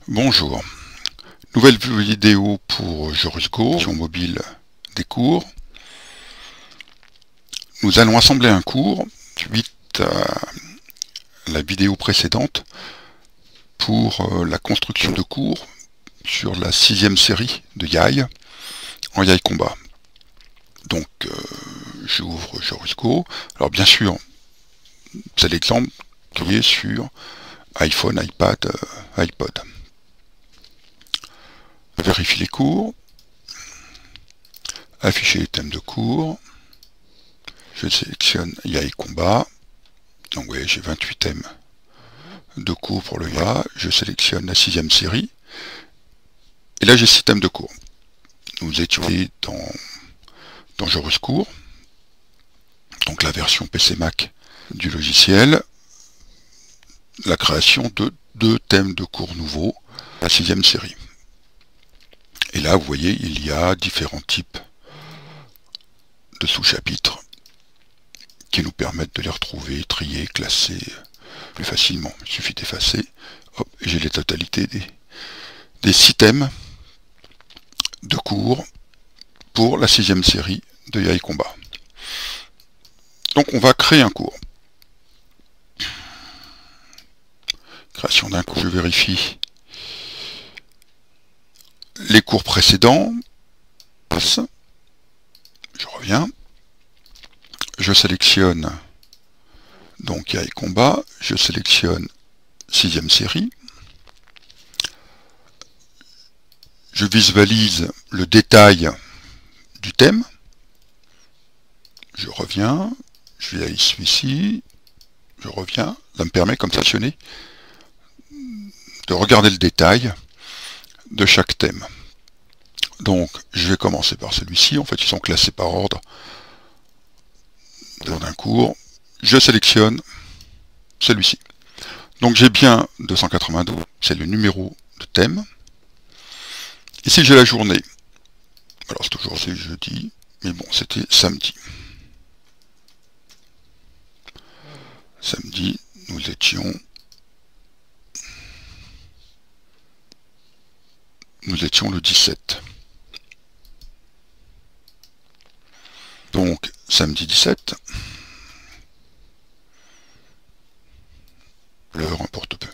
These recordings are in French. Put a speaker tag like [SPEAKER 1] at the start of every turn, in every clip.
[SPEAKER 1] Bonjour, nouvelle vidéo pour Jorusco, sur mobile des cours. Nous allons assembler un cours suite à la vidéo précédente pour la construction de cours sur la 6e série de Yai en Yai Combat. Donc j'ouvre Jorusco. Alors bien sûr, c'est l'exemple qui est sur iPhone, iPad, iPod. Vérifie les cours, afficher les thèmes de cours, je sélectionne Yai Combat, donc vous voyez j'ai 28 thèmes de cours pour le Yai, je sélectionne la 6e série, et là j'ai 6 thèmes de cours. Nous étions dans Joruscours, donc la version PC Mac du logiciel, la création de 2 thèmes de cours nouveaux, la 6e série. Et là vous voyez il y a différents types de sous-chapitres qui nous permettent de les retrouver, trier, classer plus facilement. Il suffit d'effacer, hop, et j'ai les totalités des 6 thèmes de cours pour la 6e série de Yai Combat. Donc on va créer un cours. Création d'un cours, je vérifie les cours précédents. Je reviens. Je sélectionne donc Yai Combat, je sélectionne 6e série. Je visualise le détail du thème. Je reviens, je vais à celui-ci, je reviens. Ça me permet comme ça de regarder le détail de chaque thème. Donc je vais commencer par celui-ci. En fait, ils sont classés par ordre d'un cours. Je sélectionne celui-ci. Donc j'ai bien 292, c'est le numéro de thème. Ici j'ai la journée. Alors c'est toujours c'est jeudi, mais bon, c'était samedi. Samedi, nous étions le 17. Donc samedi 17. L'heure importe peu.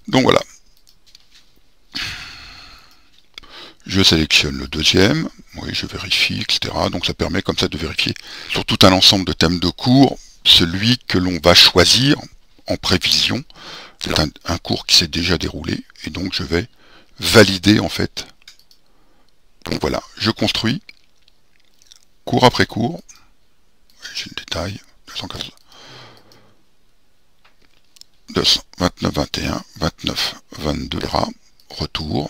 [SPEAKER 1] Donc voilà. Je sélectionne le deuxième, oui, je vérifie, etc. Donc ça permet comme ça de vérifier sur tout un ensemble de thèmes de cours, celui que l'on va choisir en prévision. C'est un cours qui s'est déjà déroulé, et donc je vais valider en fait. Donc voilà, je construis, cours après cours, j'ai le détail, 29, 21, 29, 22, retour.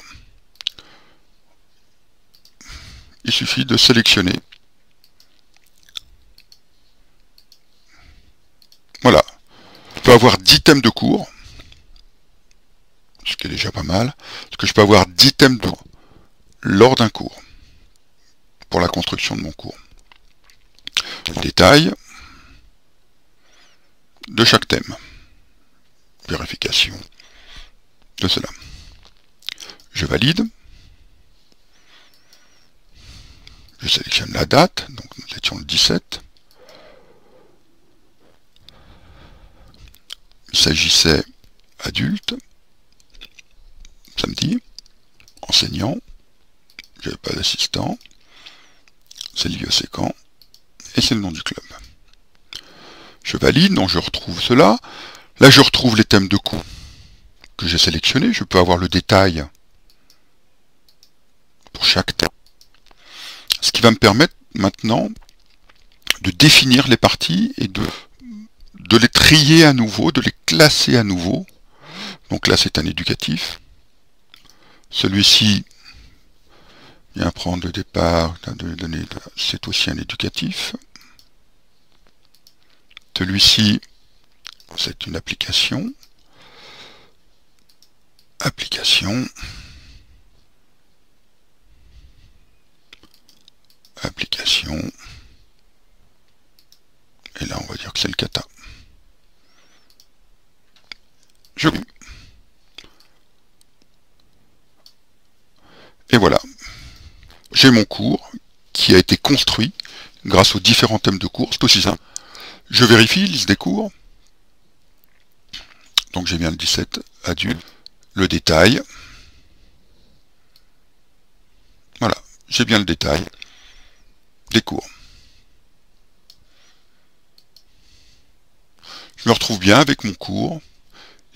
[SPEAKER 1] Il suffit de sélectionner. Voilà. Je peux avoir 10 thèmes de cours, ce qui est déjà pas mal, parce que je peux avoir 10 thèmes de cours lors d'un cours, pour la construction de mon cours. Le détail de chaque thème. Vérification de cela. Je valide. Je sélectionne la date, donc nous étions le 17. Il s'agissait adulte, samedi, enseignant, je n'avais pas d'assistant, c'est lié au séquent, et c'est le nom du club. Je valide, donc je retrouve cela. Là je retrouve les thèmes de cours que j'ai sélectionnés, je peux avoir le détail pour chaque thème. Ce qui va me permettre maintenant de définir les parties et de les trier à nouveau, de les classer à nouveau. Donc là c'est un éducatif. Celui-ci vient prendre le départ, c'est aussi un éducatif. Celui-ci, c'est une application. Application. Application. Et là, on va dire que c'est le kata. j'ai mon cours qui a été construit grâce aux différents thèmes de cours. C'est aussi simple. Je vérifie, liste des cours. Donc j'ai bien le 17 adulte, le détail. Voilà, j'ai bien le détail des cours. Je me retrouve bien avec mon cours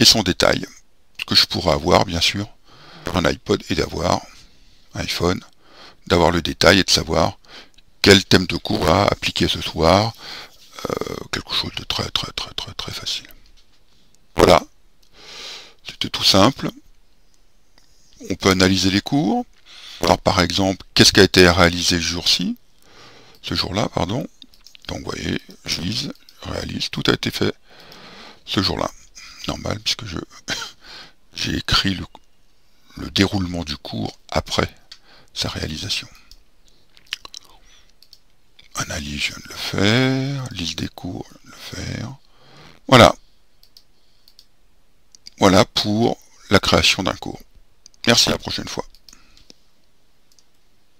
[SPEAKER 1] et son détail, ce que je pourrais avoir bien sûr un iPod et d'avoir un iPhone, d'avoir le détail et de savoir quel thème de cours à appliquer ce soir, quelque chose de très facile. Voilà, c'était tout simple. On peut analyser les cours, voir par exemple qu'est-ce qui a été réalisé ce jour-là, pardon. Donc vous voyez, je lise, réalise, tout a été fait ce jour-là. Normal, puisque j'ai écrit le déroulement du cours après sa réalisation. Analyse, je viens de le faire. Liste des cours, je viens de le faire. Voilà. Voilà pour la création d'un cours. Merci, à la prochaine fois.